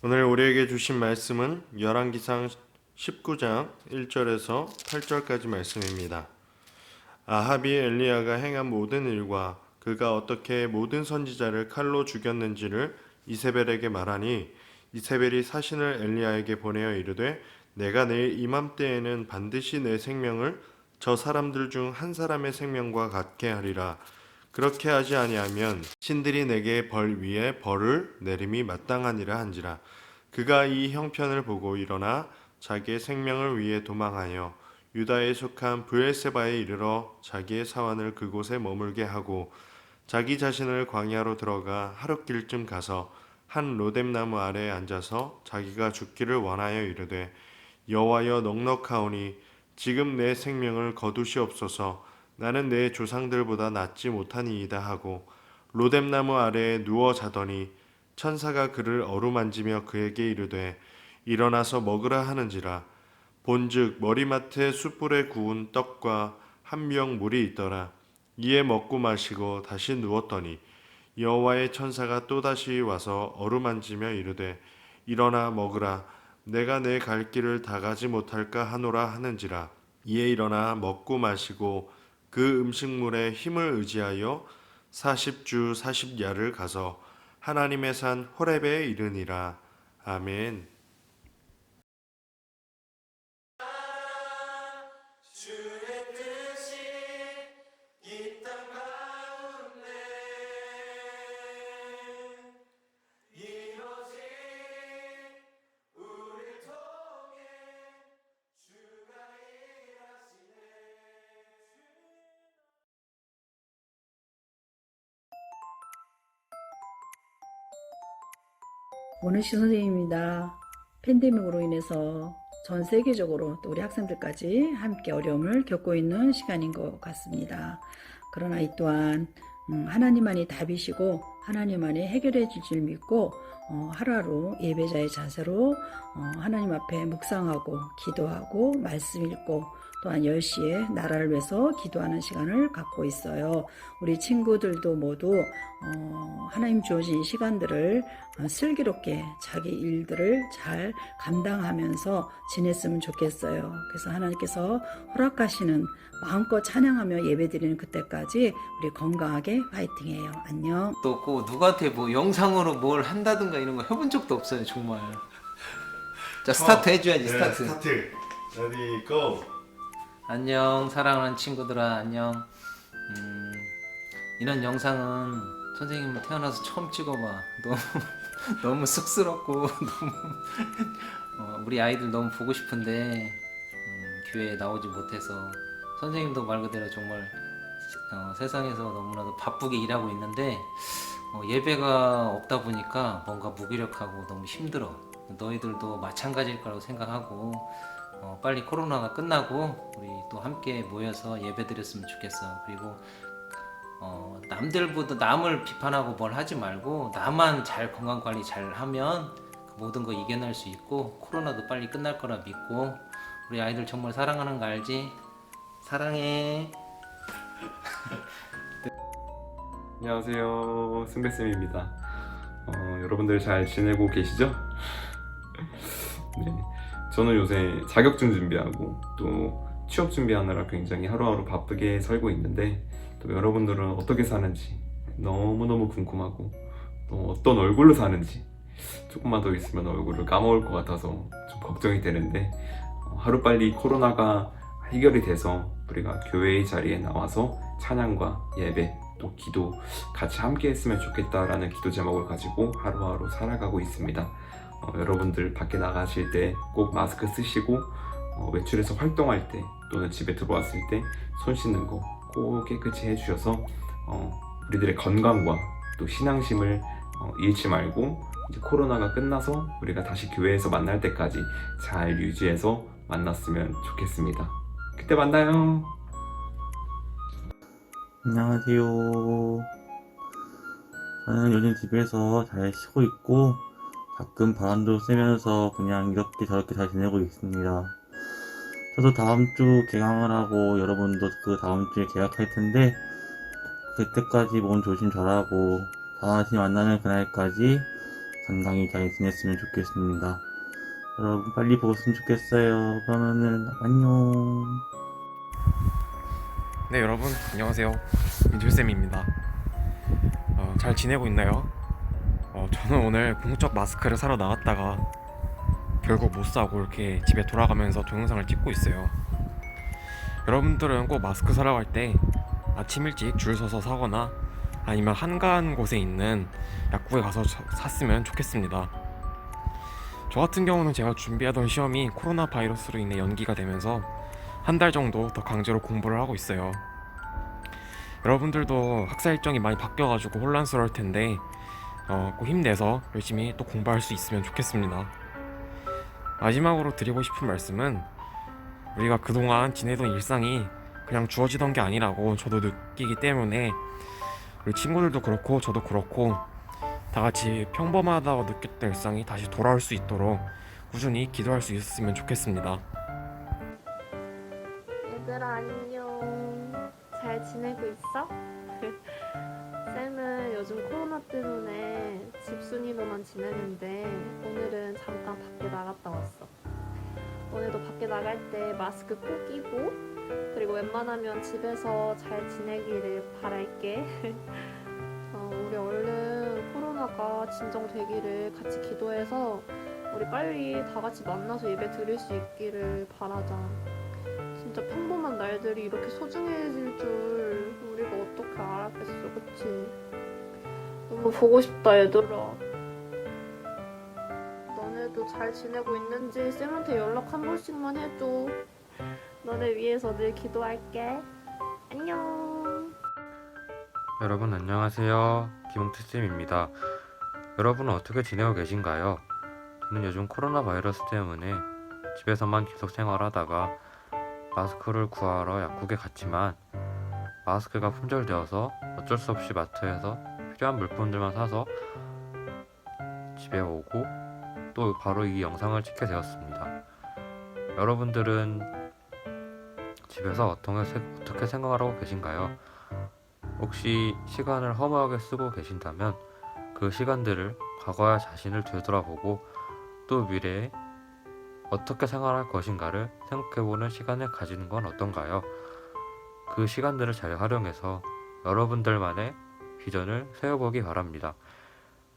오늘 우리에게 주신 말씀은 열왕기상 19장 1절에서 8절까지 말씀입니다. 아합이 엘리야가 행한 모든 일과 그가 어떻게 모든 선지자를 칼로 죽였는지를 이세벨에게 말하니 이세벨이 사신을 엘리야에게 보내어 이르되 내가 내일 이맘때에는 반드시 내 생명을 저 사람들 중 한 사람의 생명과 같게 하리라. 그렇게 하지 아니하면 신들이 내게 벌 위에 벌을 내림이 마땅하니라 한지라. 그가 이 형편을 보고 일어나 자기의 생명을 위해 도망하여 유다에 속한 브엘세바에 이르러 자기의 사환을 그곳에 머물게 하고 자기 자신을 광야로 들어가 하룻길쯤 가서 한 로뎀나무 아래에 앉아서 자기가 죽기를 원하여 이르되 여호와여 넉넉하오니 지금 내 생명을 거두시옵소서. 나는 내 조상들보다 낫지 못하니이다 하고 로뎀나무 아래에 누워 자더니 천사가 그를 어루만지며 그에게 이르되 일어나서 먹으라 하는지라. 본즉 머리맡에 숯불에 구운 떡과 한 병 물이 있더라. 이에 먹고 마시고 다시 누웠더니 여호와의 천사가 또다시 와서 어루만지며 이르되 일어나 먹으라. 내가 내 갈 길을 다 가지 못할까 하노라 하는지라. 이에 일어나 먹고 마시고 그 음식물에 힘을 의지하여 40주 40야를 가서 하나님의 산 호렙에 이르니라. 아멘. 원우씨 선생님입니다. 팬데믹으로 인해서 전 세계적으로 또 우리 학생들까지 함께 어려움을 겪고 있는 시간인 것 같습니다. 그러나 이 또한 하나님만이 답이시고 하나님만이 해결해 줄 줄 믿고 하루하루 예배자의 자세로 하나님 앞에 묵상하고 기도하고 말씀 읽고 또한 10시에 나라를 위해서 기도하는 시간을 갖고 있어요. 우리 친구들도 모두 하나님 주어진 시간들을 슬기롭게 자기 일들을 잘 감당하면서 지냈으면 좋겠어요. 그래서 하나님께서 허락하시는 마음껏 찬양하며 예배드리는 그때까지 우리 건강하게 화이팅해요. 안녕. 또 없고 누구한테 뭐 영상으로 뭘 한다든가 이런 거 해본 적도 없어요 정말. 자 스타트 해줘야지. 스타트. 스타트. 레디 고. 안녕 사랑하는 친구들아 안녕. 이런 영상은 선생님 태어나서 처음 찍어봐. 너무 쑥스럽고 너무 우리 아이들 너무 보고 싶은데 교회에 나오지 못해서 선생님도 말 그대로 정말 세상에서 너무나도 바쁘게 일하고 있는데 예배가 없다 보니까 뭔가 무기력하고 너무 힘들어. 너희들도 마찬가지일 거라고 생각하고 빨리 코로나가 끝나고 우리 또 함께 모여서 예배 드렸으면 좋겠어. 그리고 남들보다 남을 비판하고 뭘 하지 말고 나만 잘 건강관리 잘 하면 그 모든 거 이겨낼 수 있고 코로나도 빨리 끝날 거라 믿고 우리 아이들 정말 사랑하는 거 알지? 사랑해. 안녕하세요. 승배쌤입니다. 여러분들 잘 지내고 계시죠? 네, 저는 요새 자격증 준비하고 또 취업 준비하느라 굉장히 하루하루 바쁘게 살고 있는데 또 여러분들은 어떻게 사는지 너무너무 궁금하고 또 어떤 얼굴로 사는지 조금만 더 있으면 얼굴을 까먹을 것 같아서 좀 걱정이 되는데 하루빨리 코로나가 해결이 돼서 우리가 교회의 자리에 나와서 찬양과 예배 또 기도 같이 함께 했으면 좋겠다라는 기도 제목을 가지고 하루하루 살아가고 있습니다. 여러분들 밖에 나가실 때 꼭 마스크 쓰시고 외출해서 활동할 때 또는 집에 들어왔을 때 손 씻는 거 꼭 깨끗이 해주셔서 우리들의 건강과 또 신앙심을 잃지 말고 이제 코로나가 끝나서 우리가 다시 교회에서 만날 때까지 잘 유지해서 만났으면 좋겠습니다. 그때 만나요. 안녕하세요. 저는 요즘 집에서 잘 쉬고 있고 가끔 바람도 쐬면서 그냥 이렇게 저렇게 잘 지내고 있습니다. 저도 다음 주 개강을 하고 여러분도 그 다음 주에 개학할 텐데 그때까지 몸 조심 잘하고 다시 만나는 그날까지 건강히 잘 지냈으면 좋겠습니다. 여러분 빨리 보셨으면 좋겠어요. 그러면은 안녕. 네, 여러분 안녕하세요. 민철쌤입니다. 잘 지내고 있나요? 저는 오늘 공적 마스크를 사러 나왔다가 결국 못 사고 이렇게 집에 돌아가면서 동영상을 찍고 있어요. 여러분들은 꼭 마스크 사러 갈 때 아침 일찍 줄 서서 사거나 아니면 한가한 곳에 있는 약국에 가서 샀으면 좋겠습니다. 저 같은 경우는 제가 준비하던 시험이 코로나 바이러스로 인해 연기가 되면서 한 달 정도 더 강제로 공부를 하고 있어요. 여러분들도 학사 일정이 많이 바뀌어가지고 혼란스러울 텐데 꼭 힘내서 열심히 또 공부할 수 있으면 좋겠습니다. 마지막으로 드리고 싶은 말씀은 우리가 그동안 지내던 일상이 그냥 주어지던 게 아니라고 저도 느끼기 때문에 우리 친구들도 그렇고 저도 그렇고 다 같이 평범하다고 느꼈던 일상이 다시 돌아올 수 있도록 꾸준히 기도할 수 있었으면 좋겠습니다. 얘들아 안녕. 잘 지내고 있어? 쌤은 요즘 코로나 때문에 집순이로만 지내는데 오늘은 잠깐 밖에 나갔다 왔어. 오늘도 밖에 나갈 때 마스크 꼭 끼고 그리고 웬만하면 집에서 잘 지내기를 바랄게. 우리 얼른 코로나가 진정되기를 같이 기도해서 우리 빨리 다 같이 만나서 예배 드릴 수 있기를 바라자. 진짜 평범한 날들이 이렇게 소중해질 줄 우리가 어떻게 알았겠어, 그치? 너무 보고 싶다, 얘들아. 너네도 잘 지내고 있는지 쌤한테 연락 한 번씩만 해줘. 너네 위해서 늘 기도할게. 안녕. 여러분 안녕하세요. 김홍태쌤입니다. 여러분은 어떻게 지내고 계신가요? 저는 요즘 코로나 바이러스 때문에 집에서만 계속 생활하다가 마스크를 구하러 약국에 갔지만 마스크가 품절되어서 어쩔 수 없이 마트에서 필요한 물품들만 사서 집에 오고 또 바로 이 영상을 찍게 되었습니다. 여러분들은 집에서 어떻게 생각을 하고 계신가요? 혹시 시간을 허무하게 쓰고 계신다면 그 시간들을 과거의 자신을 되돌아보고 또 미래에 어떻게 생활할 것인가를 생각해보는 시간을 가지는 건 어떤가요? 그 시간들을 잘 활용해서 여러분들만의 비전을 세워보기 바랍니다.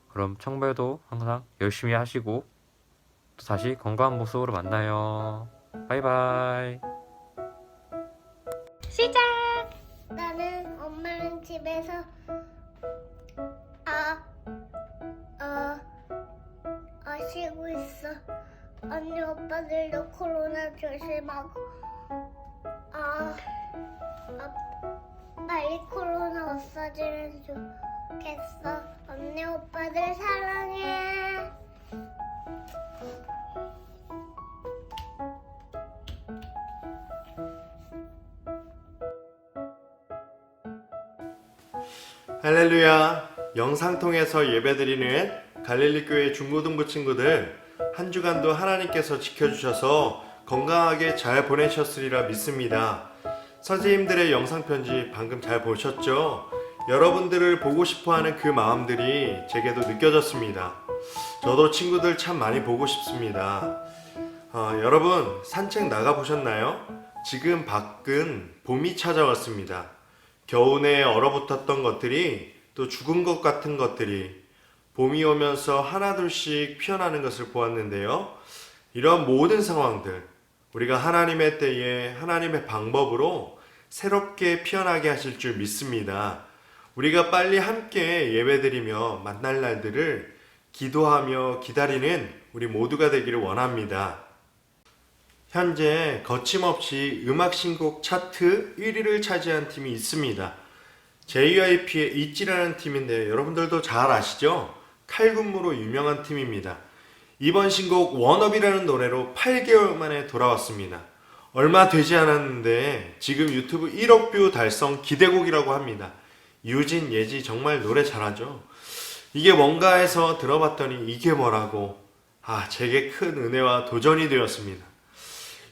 그럼 청배도 항상 열심히 하시고 또 다시 건강한 모습으로 만나요. 바이바이. 시작! 나는 엄마랑 집에서 쉬고 있어. 언니 오빠들도 코로나 조심하고 빨리 코로나 없어지면 좋겠어. 오빠들 사랑해. 할렐루야. 영상 통해서 예배드리는 갈릴리 교회 중고등부 친구들, 한 주간도 하나님께서 지켜주셔서 건강하게 잘 보내셨으리라 믿습니다. 선생님들의 영상 편지 방금 잘 보셨죠? 여러분들을 보고 싶어하는 그 마음들이 제게도 느껴졌습니다. 저도 친구들 참 많이 보고 싶습니다. 여러분 산책 나가 보셨나요? 지금 밖은 봄이 찾아왔습니다. 겨우내 얼어붙었던 것들이 또 죽은 것 같은 것들이 봄이 오면서 하나둘씩 피어나는 것을 보았는데요. 이런 모든 상황들, 우리가 하나님의 때에 하나님의 방법으로 새롭게 피어나게 하실 줄 믿습니다. 우리가 빨리 함께 예배드리며 만날 날들을 기도하며 기다리는 우리 모두가 되기를 원합니다. 현재 거침없이 음악 신곡 차트 1위를 차지한 팀이 있습니다. JYP의 있지라는 팀인데 여러분들도 잘 아시죠? 칼군무로 유명한 팀입니다. 이번 신곡 원업이라는 노래로 8개월 만에 돌아왔습니다. 얼마 되지 않았는데 지금 유튜브 1억 뷰 달성 기대곡이라고 합니다. 유진, 예지 정말 노래 잘하죠? 이게 뭔가 해서 들어봤더니 이게 뭐라고, 제게 큰 은혜와 도전이 되었습니다.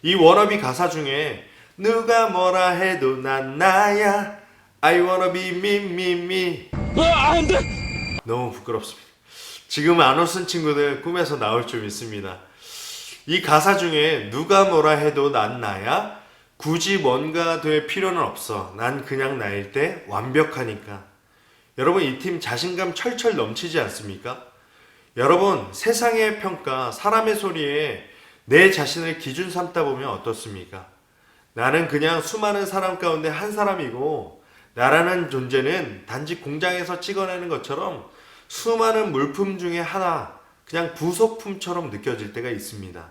이 워너비 가사 중에 누가 뭐라 해도 난 나야 I wanna be me me me 너무 부끄럽습니다. 지금 안 웃은 친구들 꿈에서 나올 줄 믿습니다. 이 가사 중에 누가 뭐라 해도 난 나야 굳이 뭔가 될 필요는 없어 난 그냥 나일 때 완벽하니까. 여러분 이 팀 자신감 철철 넘치지 않습니까? 여러분 세상의 평가, 사람의 소리에 내 자신을 기준 삼다 보면 어떻습니까? 나는 그냥 수많은 사람 가운데 한 사람이고 나라는 존재는 단지 공장에서 찍어내는 것처럼 수많은 물품 중에 하나, 그냥 부속품처럼 느껴질 때가 있습니다.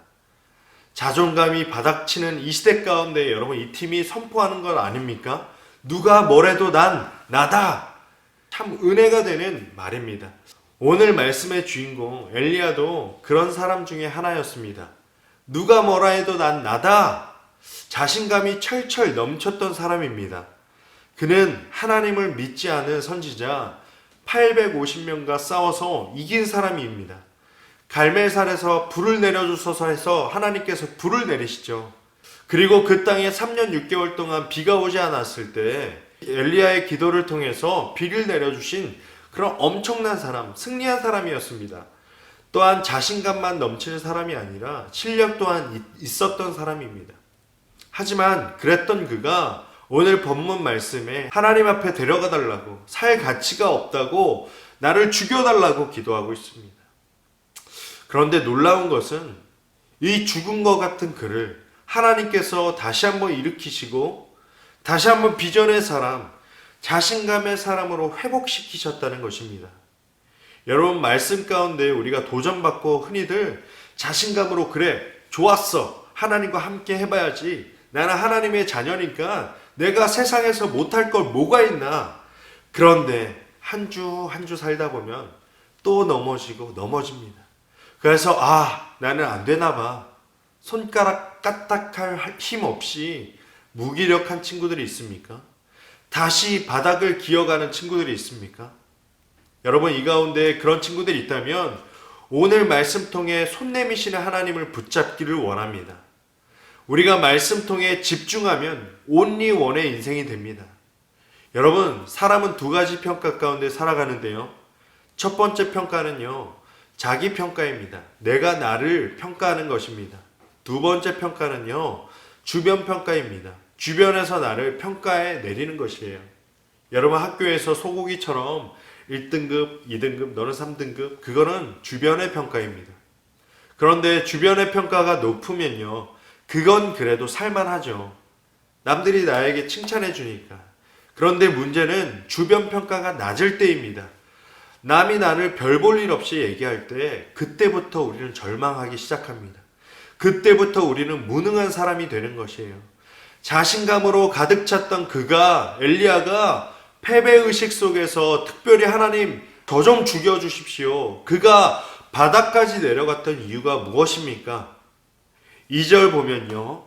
자존감이 바닥치는 이 시대 가운데 여러분 이 팀이 선포하는 건 아닙니까? 누가 뭐래도 난 나다! 참 은혜가 되는 말입니다. 오늘 말씀의 주인공 엘리야도 그런 사람 중에 하나였습니다. 누가 뭐라 해도 난 나다! 자신감이 철철 넘쳤던 사람입니다. 그는 하나님을 믿지 않은 선지자 850명과 싸워서 이긴 사람입니다. 갈멜산에서 불을 내려주소서 해서 하나님께서 불을 내리시죠. 그리고 그 땅에 3년 6개월 동안 비가 오지 않았을 때 엘리야의 기도를 통해서 비를 내려주신 그런 엄청난 사람, 승리한 사람이었습니다. 또한 자신감만 넘치는 사람이 아니라 실력 또한 있었던 사람입니다. 하지만 그랬던 그가 오늘 본문 말씀에 하나님 앞에 데려가 달라고, 살 가치가 없다고, 나를 죽여달라고 기도하고 있습니다. 그런데 놀라운 것은 이 죽은 것 같은 그를 하나님께서 다시 한번 일으키시고 다시 한번 비전의 사람, 자신감의 사람으로 회복시키셨다는 것입니다. 여러분 말씀 가운데 우리가 도전받고 흔히들 자신감으로 그래 좋았어 하나님과 함께 해봐야지 나는 하나님의 자녀니까 내가 세상에서 못할 걸 뭐가 있나. 그런데 한 주 한 주 살다 보면 또 넘어지고 넘어집니다. 그래서 나는 안 되나 봐. 손가락 까딱할 힘 없이 무기력한 친구들이 있습니까? 다시 바닥을 기어가는 친구들이 있습니까? 여러분 이 가운데 그런 친구들이 있다면 오늘 말씀 통해 손 내미시는 하나님을 붙잡기를 원합니다. 우리가 말씀 통해 집중하면 only one의 인생이 됩니다. 여러분 사람은 두 가지 평가 가운데 살아가는데요. 첫 번째 평가는요. 자기 평가입니다. 내가 나를 평가하는 것입니다. 두 번째 평가는요. 주변 평가입니다. 주변에서 나를 평가해 내리는 것이에요. 여러분 학교에서 소고기처럼 1등급, 2등급, 너는 3등급 그거는 주변의 평가입니다. 그런데 주변의 평가가 높으면요. 그건 그래도 살만하죠. 남들이 나에게 칭찬해 주니까. 그런데 문제는 주변 평가가 낮을 때입니다. 남이 나를 별 볼 일 없이 얘기할 때 그때부터 우리는 절망하기 시작합니다. 그때부터 우리는 무능한 사람이 되는 것이에요. 자신감으로 가득 찼던 엘리야가 패배의식 속에서 특별히 하나님 저 좀 죽여주십시오. 그가 바다까지 내려갔던 이유가 무엇입니까? 2절 보면요.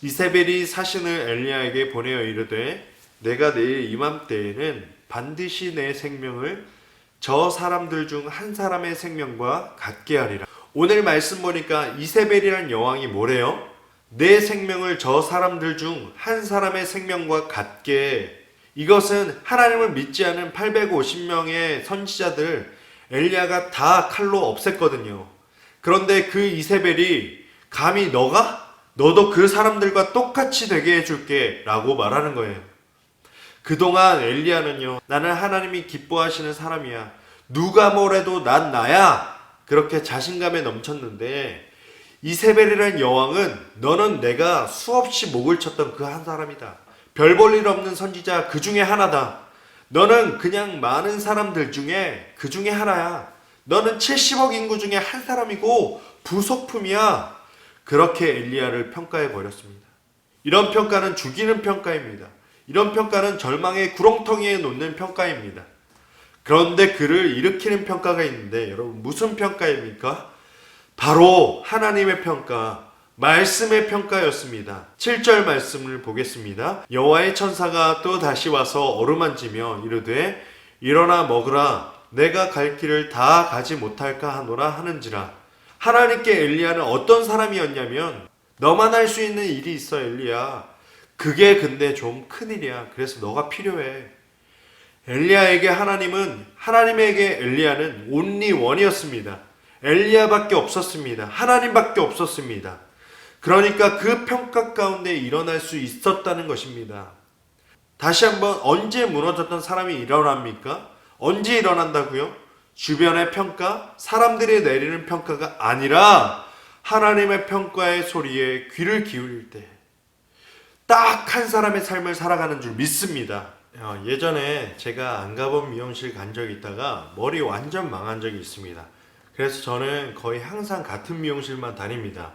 이세벨이 사신을 엘리야에게 보내어 이르되 내가 내일 이맘때에는 반드시 내 생명을 저 사람들 중 한 사람의 생명과 같게 하리라. 오늘 말씀 보니까 이세벨이란 여왕이 뭐래요? 내 생명을 저 사람들 중 한 사람의 생명과 같게. 이것은 하나님을 믿지 않은 850명의 선지자들 엘리야가 다 칼로 없앴거든요. 그런데 그 이세벨이 감히 너도 그 사람들과 똑같이 되게 해줄게 라고 말하는 거예요. 그동안 엘리야는요, 나는 하나님이 기뻐하시는 사람이야, 누가 뭐래도 난 나야, 그렇게 자신감에 넘쳤는데 이세벨이라는 여왕은 너는 내가 수없이 목을 쳤던 그 한 사람이다. 별 볼 일 없는 선지자 그 중에 하나다. 너는 그냥 많은 사람들 중에 그 중에 하나야. 너는 70억 인구 중에 한 사람이고 부속품이야. 그렇게 엘리야를 평가해 버렸습니다. 이런 평가는 죽이는 평가입니다. 이런 평가는 절망의 구렁텅이에 놓는 평가입니다. 그런데 그를 일으키는 평가가 있는데 여러분 무슨 평가입니까? 바로 하나님의 평가, 말씀의 평가였습니다. 7절 말씀을 보겠습니다. 여호와의 천사가 또 다시 와서 어루만지며 이르되 일어나 먹으라. 내가 갈 길을 다 가지 못할까 하노라 하는지라. 하나님께 엘리야는 어떤 사람이었냐면 너만 할 수 있는 일이 있어 엘리야. 그게 근데 좀 큰일이야. 그래서 너가 필요해. 하나님에게 엘리야는 온리 원이었습니다. 엘리야밖에 없었습니다. 하나님밖에 없었습니다. 그러니까 그 평가 가운데 일어날 수 있었다는 것입니다. 다시 한번 언제 무너졌던 사람이 일어납니까? 언제 일어난다고요? 주변의 평가, 사람들이 내리는 평가가 아니라 하나님의 평가의 소리에 귀를 기울일 때 딱 한 사람의 삶을 살아가는 줄 믿습니다. 예전에 제가 안 가본 미용실 간 적이 있다가 머리 완전 망한 적이 있습니다. 그래서 저는 거의 항상 같은 미용실만 다닙니다.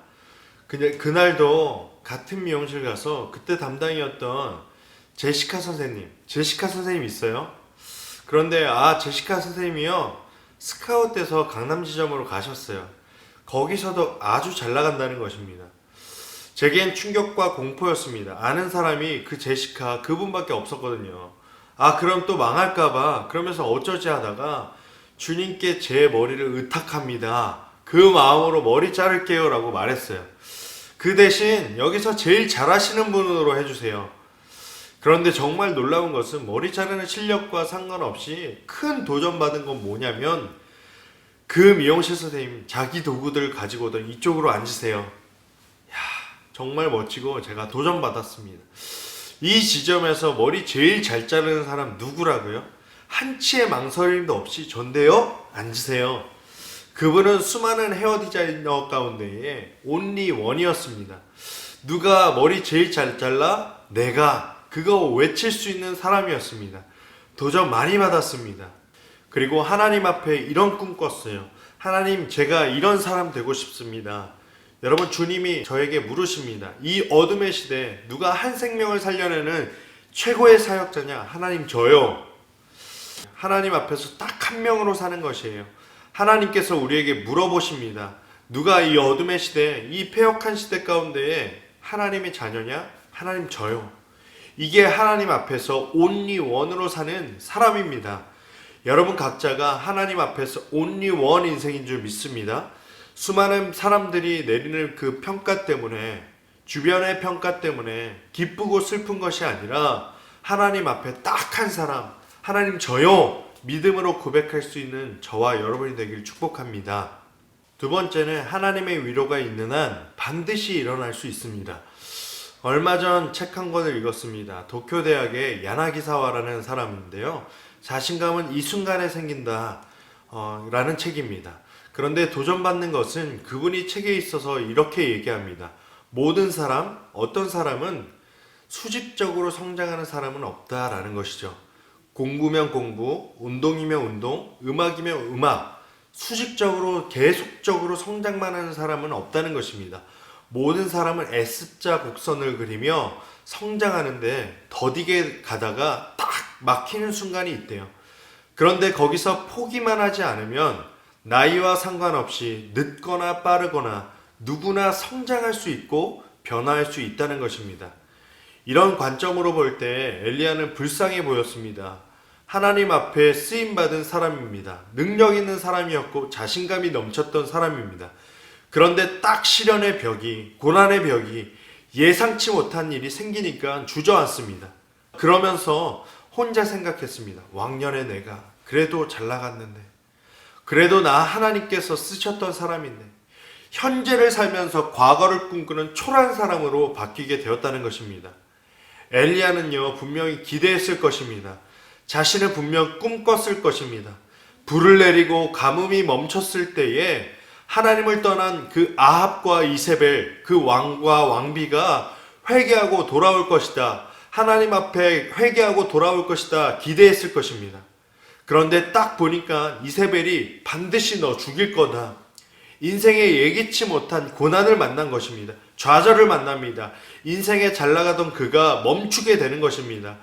근데 그날도 같은 미용실 가서 그때 담당이었던 제시카 선생님 있어요? 그런데 제시카 선생님이요, 스카웃돼서 강남지점으로 가셨어요. 거기서도 아주 잘 나간다는 것입니다. 제겐 충격과 공포였습니다. 아는 사람이 그 제시카 그분밖에 없었거든요. 그럼 또 망할까봐 그러면서 어쩌지 하다가 주님께 제 머리를 의탁합니다. 그 마음으로 머리 자를게요 라고 말했어요. 그 대신 여기서 제일 잘하시는 분으로 해주세요. 그런데 정말 놀라운 것은 머리 자르는 실력과 상관없이 큰 도전받은 건 뭐냐면 그 미용실 선생님 자기 도구들 가지고 오던 이쪽으로 앉으세요. 정말 멋지고 제가 도전받았습니다. 이 지점에서 머리 제일 잘 자르는 사람 누구라고요? 한치의 망설임도 없이 전데요? 앉으세요. 그분은 수많은 헤어 디자이너 가운데에 온리 원이었습니다. 누가 머리 제일 잘 잘라? 내가. 그거 외칠 수 있는 사람이었습니다. 도전 많이 받았습니다. 그리고 하나님 앞에 이런 꿈 꿨어요. 하나님, 제가 이런 사람 되고 싶습니다. 여러분, 주님이 저에게 물으십니다. 이 어둠의 시대에 누가 한 생명을 살려내는 최고의 사역자냐? 하나님, 저요. 하나님 앞에서 딱 한 명으로 사는 것이에요. 하나님께서 우리에게 물어보십니다. 누가 이 어둠의 시대, 이 패역한 시대 가운데에 하나님의 자녀냐? 하나님, 저요. 이게 하나님 앞에서 온리 원으로 사는 사람입니다. 여러분 각자가 하나님 앞에서 온리 원 인생인 줄 믿습니다. 수많은 사람들이 내리는 그 평가 때문에, 주변의 평가 때문에 기쁘고 슬픈 것이 아니라 하나님 앞에 딱 한 사람, 하나님 저요, 믿음으로 고백할 수 있는 저와 여러분이 되길 축복합니다. 두 번째는 하나님의 위로가 있는 한 반드시 일어날 수 있습니다. 얼마 전 책 한 권을 읽었습니다. 도쿄대학의 야나기사와라는 사람인데요. 자신감은 이 순간에 생긴다 라는 책입니다. 그런데 도전받는 것은 그분이 책에 있어서 이렇게 얘기합니다. 모든 사람, 어떤 사람은 수직적으로 성장하는 사람은 없다라는 것이죠. 공부면 공부, 운동이면 운동, 음악이면 음악, 수직적으로 계속적으로 성장만 하는 사람은 없다는 것입니다. 모든 사람은 S자 곡선을 그리며 성장하는데 더디게 가다가 딱 막히는 순간이 있대요. 그런데 거기서 포기만 하지 않으면 나이와 상관없이 늦거나 빠르거나 누구나 성장할 수 있고 변화할 수 있다는 것입니다. 이런 관점으로 볼 때 엘리야는 불쌍해 보였습니다. 하나님 앞에 쓰임받은 사람입니다. 능력 있는 사람이었고 자신감이 넘쳤던 사람입니다. 그런데 딱 시련의 벽이, 고난의 벽이 예상치 못한 일이 생기니까 주저앉습니다. 그러면서 혼자 생각했습니다. 왕년에 내가 그래도 잘 나갔는데, 그래도 나 하나님께서 쓰셨던 사람인데, 현재를 살면서 과거를 꿈꾸는 초라한 사람으로 바뀌게 되었다는 것입니다. 엘리야는요, 분명히 기대했을 것입니다. 자신은 분명 꿈꿨을 것입니다. 불을 내리고 가뭄이 멈췄을 때에 하나님을 떠난 그 아합과 이세벨, 그 왕과 왕비가 회개하고 돌아올 것이다. 하나님 앞에 회개하고 돌아올 것이다. 기대했을 것입니다. 그런데 딱 보니까 이세벨이 반드시 너 죽일 거다. 인생에 예기치 못한 고난을 만난 것입니다. 좌절을 만납니다. 인생에 잘 나가던 그가 멈추게 되는 것입니다.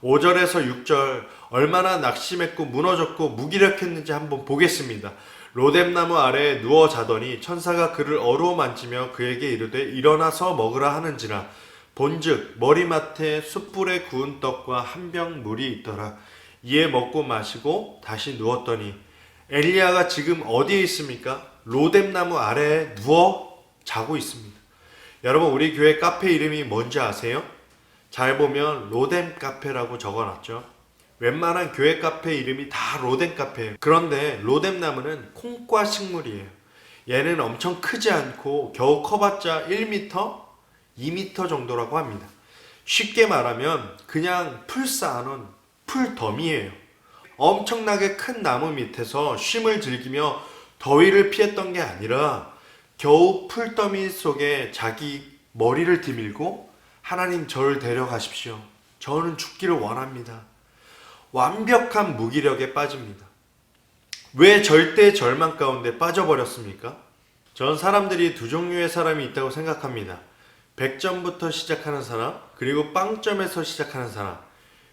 5절에서 6절 얼마나 낙심했고 무너졌고 무기력했는지 한번 보겠습니다. 로뎀나무 아래에 누워 자더니 천사가 그를 어루만지며 그에게 이르되 일어나서 먹으라 하는지라. 본즉 머리맡에 숯불에 구운 떡과 한 병 물이 있더라. 이에 먹고 마시고 다시 누웠더니 엘리야가 지금 어디에 있습니까? 로뎀나무 아래에 누워 자고 있습니다. 여러분, 우리 교회 카페 이름이 뭔지 아세요? 잘 보면 로뎀 카페라고 적어놨죠. 웬만한 교회 카페 이름이 다 로뎀 카페예요. 그런데 로뎀나무는 콩과 식물이에요. 얘는 엄청 크지 않고 겨우 커봤자 1m, 2m 정도라고 합니다. 쉽게 말하면 그냥 풀 쌓아놓은 풀더미예요. 엄청나게 큰 나무 밑에서 쉼을 즐기며 더위를 피했던 게 아니라 겨우 풀더미 속에 자기 머리를 디밀고 하나님 저를 데려가십시오. 저는 죽기를 원합니다. 완벽한 무기력에 빠집니다. 왜 절대 절망 가운데 빠져버렸습니까? 전 사람들이 두 종류의 사람이 있다고 생각합니다. 100점부터 시작하는 사람, 그리고 빵점에서 시작하는 사람.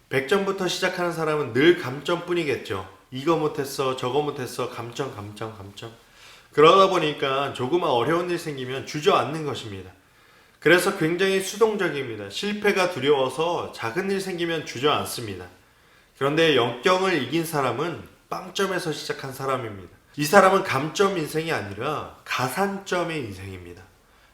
100점부터 시작하는 사람은 늘 감점뿐이겠죠. 이거 못했어, 저거 못했어, 감점. 그러다 보니까 조그만 어려운 일 생기면 주저앉는 것입니다. 그래서 굉장히 수동적입니다. 실패가 두려워서 작은 일 생기면 주저앉습니다. 그런데 역경을 이긴 사람은 빵점에서 시작한 사람입니다. 이 사람은 감점 인생이 아니라 가산점의 인생입니다.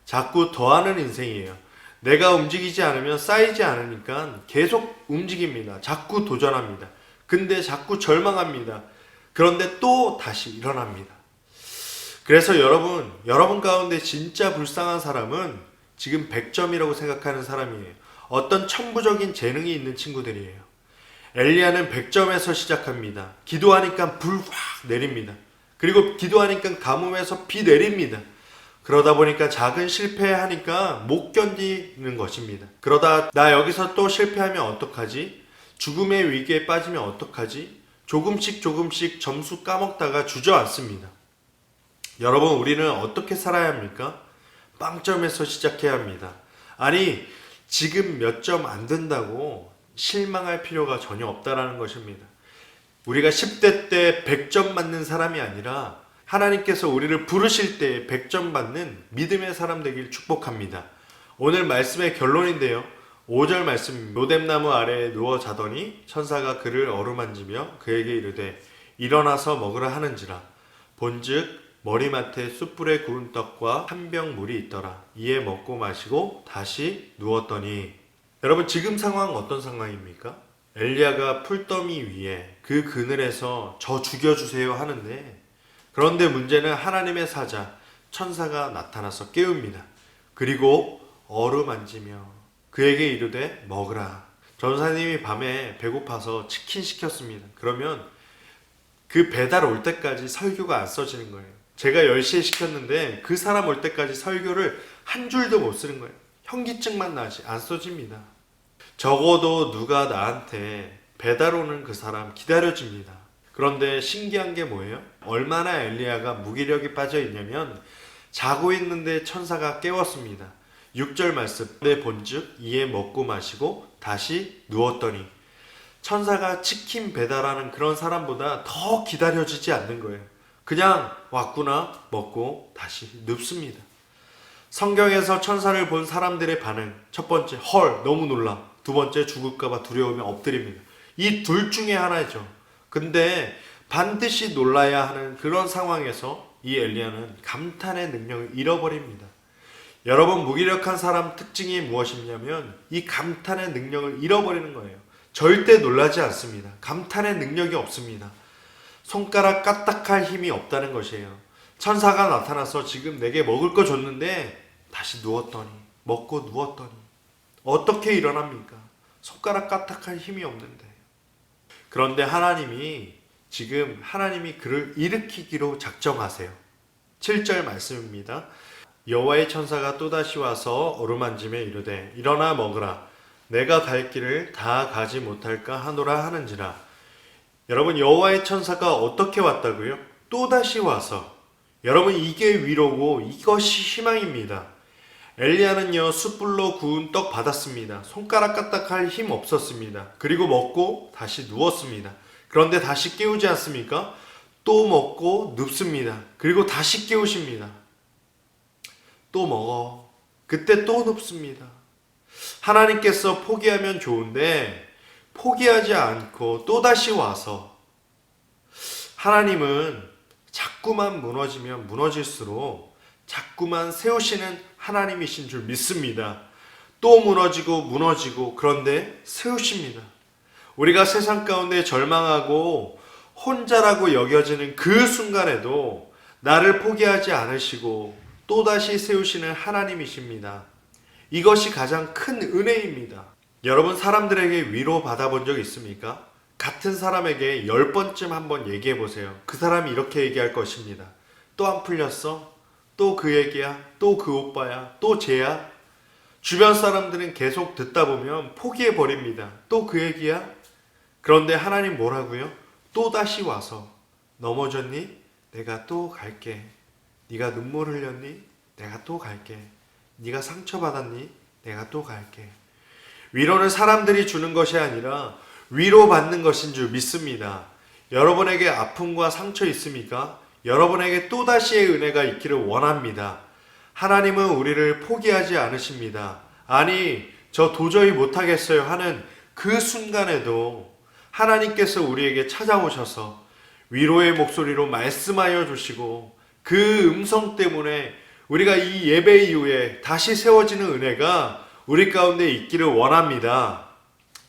자꾸 더하는 인생이에요. 내가 움직이지 않으면 쌓이지 않으니까 계속 움직입니다. 자꾸 도전합니다. 근데 자꾸 절망합니다. 그런데 또 다시 일어납니다. 그래서 여러분 가운데 진짜 불쌍한 사람은 지금 100점이라고 생각하는 사람이에요. 어떤 천부적인 재능이 있는 친구들이에요. 엘리야는 100점에서 시작합니다. 기도하니까 불 확 내립니다. 그리고 기도하니까 가뭄에서 비 내립니다. 그러다 보니까 작은 실패하니까 못 견디는 것입니다. 그러다 나 여기서 또 실패하면 어떡하지? 죽음의 위기에 빠지면 어떡하지? 조금씩 점수 까먹다가 주저앉습니다. 여러분, 우리는 어떻게 살아야 합니까? 빵점에서 시작해야 합니다. 아니, 지금 몇 점 안 된다고 실망할 필요가 전혀 없다라는 것입니다. 우리가 10대 때 100점 맞는 사람이 아니라 하나님께서 우리를 부르실 때 100점 받는 믿음의 사람 되길 축복합니다. 오늘 말씀의 결론인데요. 5절 말씀, 로뎀나무 아래에 누워 자더니 천사가 그를 어루만지며 그에게 이르되 일어나서 먹으라 하는지라. 본즉 머리맡에 숯불에 구운 떡과 한 병 물이 있더라. 이에 먹고 마시고 다시 누웠더니. 여러분, 지금 상황 어떤 상황입니까? 엘리야가 풀더미 위에 그 그늘에서 저 죽여주세요 하는데, 그런데 문제는 하나님의 사자 천사가 나타나서 깨웁니다. 그리고 어루만지며 그에게 이르되 먹으라. 전사님이 밤에 배고파서 치킨 시켰습니다. 그러면 그 배달 올 때까지 설교가 안 써지는 거예요. 제가 10시에 시켰는데 그 사람 올 때까지 설교를 한 줄도 못 쓰는 거예요. 현기증만 나지 안 써집니다. 적어도 누가 나한테 배달 오는 그 사람 기다려집니다. 그런데 신기한 게 뭐예요? 얼마나 엘리야가 무기력이 빠져 있냐면 자고 있는데 천사가 깨웠습니다. 6절 말씀, 내 본즉 이에 먹고 마시고 다시 누웠더니. 천사가 치킨 배달하는 그런 사람보다 더 기다려지지 않는 거예요. 그냥 왔구나 먹고 다시 눕습니다. 성경에서 천사를 본 사람들의 반응, 첫 번째 헐 너무 놀라, 두 번째 죽을까봐 두려우며 엎드립니다. 이 둘 중에 하나죠. 근데 반드시 놀라야 하는 그런 상황에서 이 엘리야는 감탄의 능력을 잃어버립니다. 여러분, 무기력한 사람 특징이 무엇이냐면 이 감탄의 능력을 잃어버리는 거예요. 절대 놀라지 않습니다. 감탄의 능력이 없습니다. 손가락 까딱할 힘이 없다는 것이에요. 천사가 나타나서 지금 내게 먹을 거 줬는데 다시 누웠더니, 먹고 누웠더니 어떻게 일어납니까? 손가락 까딱할 힘이 없는데. 그런데 하나님이 그를 일으키기로 작정하세요. 7절 말씀입니다. 여호와의 천사가 또다시 와서 어루만지며 이르되 일어나 먹으라. 내가 갈 길을 다 가지 못할까 하노라 하는지라. 여러분, 여호와의 천사가 어떻게 왔다고요? 또다시 와서. 여러분, 이게 위로고 이것이 희망입니다. 엘리야는요, 숯불로 구운 떡 받았습니다. 손가락 까딱할 힘 없었습니다. 그리고 먹고 다시 누웠습니다. 그런데 다시 깨우지 않습니까? 또 먹고 눕습니다. 그리고 다시 깨우십니다. 또 먹어. 그때 또 눕습니다. 하나님께서 포기하면 좋은데 포기하지 않고 또다시 와서, 하나님은 자꾸만 무너지면 무너질수록 자꾸만 세우시는 하나님이신 줄 믿습니다. 또 무너지고 그런데 세우십니다. 우리가 세상 가운데 절망하고 혼자라고 여겨지는 그 순간에도 나를 포기하지 않으시고 또다시 세우시는 하나님이십니다. 이것이 가장 큰 은혜입니다. 여러분, 사람들에게 위로 받아본 적 있습니까? 같은 사람에게 10번쯤 한번 얘기해 보세요. 그 사람이 이렇게 얘기할 것입니다. 또 안 풀렸어? 또 그 얘기야? 또 그 오빠야? 또 쟤야? 주변 사람들은 계속 듣다 보면 포기해 버립니다. 또 그 얘기야? 그런데 하나님 뭐라고요? 또 다시 와서, 넘어졌니? 내가 또 갈게. 네가 눈물 흘렸니? 내가 또 갈게. 네가 상처받았니? 내가 또 갈게. 위로는 사람들이 주는 것이 아니라 위로받는 것인 줄 믿습니다. 여러분에게 아픔과 상처 있습니까? 여러분에게 또다시의 은혜가 있기를 원합니다. 하나님은 우리를 포기하지 않으십니다. 아니, 저 도저히 못하겠어요 하는 그 순간에도 하나님께서 우리에게 찾아오셔서 위로의 목소리로 말씀하여 주시고, 그 음성 때문에 우리가 이 예배 이후에 다시 세워지는 은혜가 우리 가운데 있기를 원합니다.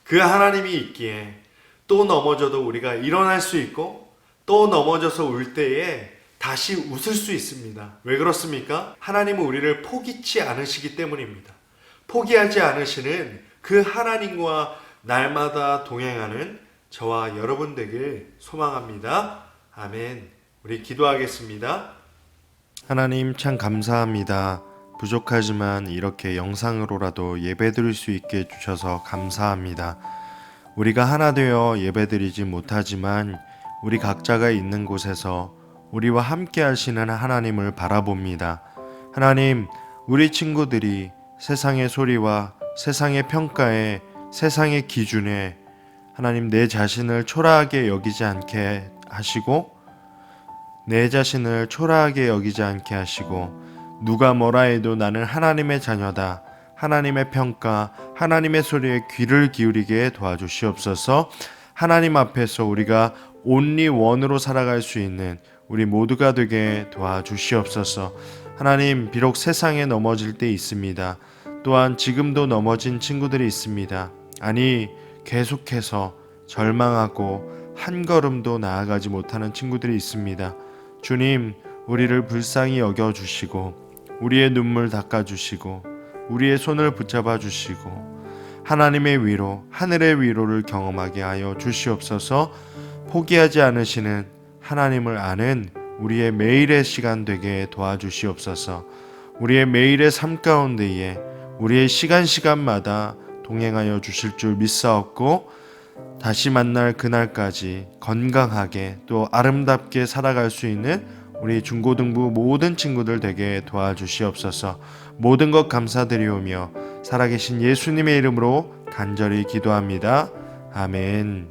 그 하나님이 있기에 또 넘어져도 우리가 일어날 수 있고, 또 넘어져서 울 때에 다시 웃을 수 있습니다. 왜 그렇습니까? 하나님은 우리를 포기치 않으시기 때문입니다. 포기하지 않으시는 그 하나님과 날마다 동행하는 저와 여러분 되길 소망합니다. 아멘. 우리 기도하겠습니다. 하나님, 참 감사합니다. 부족하지만 이렇게 영상으로라도 예배드릴 수 있게 해주셔서 감사합니다. 우리가 하나 되어 예배드리지 못하지만 우리 각자가 있는 곳에서 우리와 함께 하시는 하나님을 바라봅니다. 하나님, 우리 친구들이 세상의 소리와 세상의 평가에, 세상의 기준에 하나님 내 자신을 초라하게 여기지 않게 하시고, 누가 뭐라 해도 나는 하나님의 자녀다, 하나님의 평가, 하나님의 소리에 귀를 기울이게 도와주시옵소서. 하나님 앞에서 우리가 온리 원으로 살아갈 수 있는 우리 모두가 되게 도와주시옵소서. 하나님, 비록 세상에 넘어질 때 있습니다. 또한 지금도 넘어진 친구들이 있습니다. 아니, 계속해서 절망하고 한 걸음도 나아가지 못하는 친구들이 있습니다. 주님, 우리를 불쌍히 여겨주시고 우리의 눈물 닦아주시고 우리의 손을 붙잡아 주시고 하나님의 위로, 하늘의 위로를 경험하게 하여 주시옵소서. 포기하지 않으시는 하나님을 아는 우리의 매일의 시간 되게 도와주시옵소서. 우리의 매일의 삶 가운데에 우리의 시간마다 동행하여 주실 줄 믿사옵고, 다시 만날 그날까지 건강하게 또 아름답게 살아갈 수 있는 우리 중고등부 모든 친구들 되게 도와주시옵소서. 모든 것 감사드리오며 살아계신 예수님의 이름으로 간절히 기도합니다. 아멘.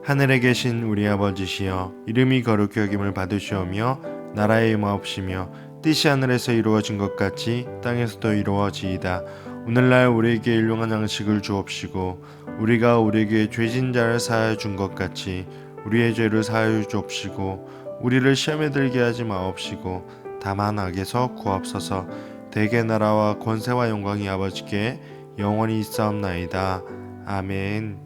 하늘에 계신 우리 아버지시여, 이름이 거룩히 여김을 받으시오며 나라의 마옵시며 뜻이 하늘에서 이루어진 것 같이 땅에서도 이루어지이다. 오늘날 우리에게 일용할 양식을 주옵시고 우리가 우리에게 죄진 자를 사하여 준 것 같이 우리의 죄를 사하여 주옵시고 우리를 시험에 들게 하지 마옵시고 다만 악에서 구하옵소서. 대개 나라와 권세와 영광이 아버지께 영원히 있사옵나이다. 아멘.